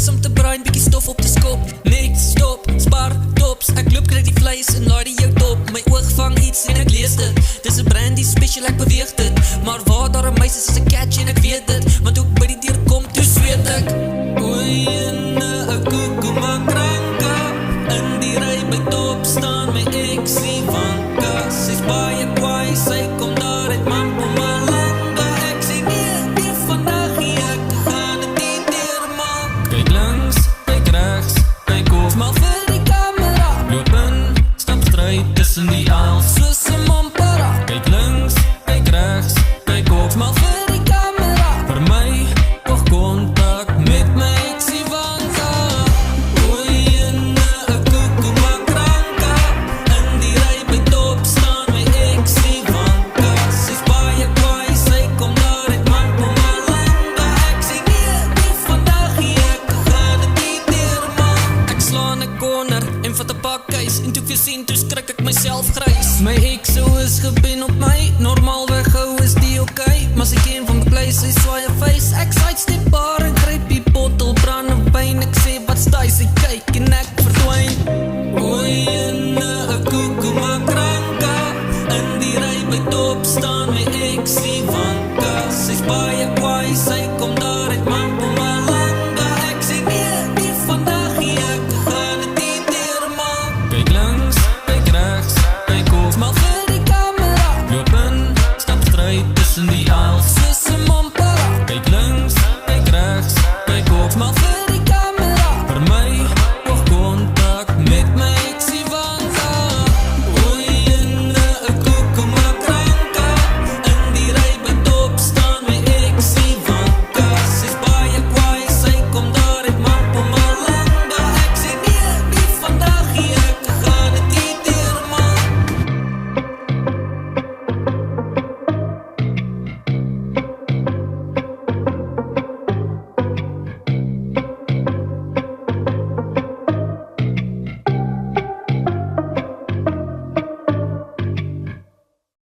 lus om te braai, bietjie stof op te skop. Net stop, spaar, tops. Ek loop kry die vleis en laai die jou top. My oog vang iets en ek lees dit. Dis 'n brandy special, ek beweeg dit. Maar waar daar 'n meisie is 'n catch en ek weet dit. Want toe ek by die deur kom, toe sweet ek. Oei, en 'n koekoe maak kranka. In die ry by top staan my eksie Vanka. Sy's baie kwaai, sy kom daar uit Mpumalanga. Ek sê nee vandag nie, ek gaan dit nie deurmaak. Kyk links, kyk regs, kyk op, maar vir die camera. Loop in, stap stryd tussen die aisles, soos 'n mampara. Kyk links, kyk regs, kyk op, maar vir die camera. Vir my, toch kontak met my eksie Vanka. Oei, en 'n koekoe maak kranka. In die ry by top staan my eksie Vanka. Sy's baie kwaai, sy kom daar uit Mpumalanga. Ek sê nee vandag nie, ek gaan dit nie deurmaak. Ek slaan 'n corner en vat 'n pakhuis. En toe ek weer sien, toe skrik ek myself grys. My exo is gepen op my, normaalweg gou is die okay. Maar sy ken van die place, sy swaai 'n face. Ek sidestep haar en gryp die bottel brand op pyn. Ek sê wat stai, sy kyk en ek verdwyn. Oei,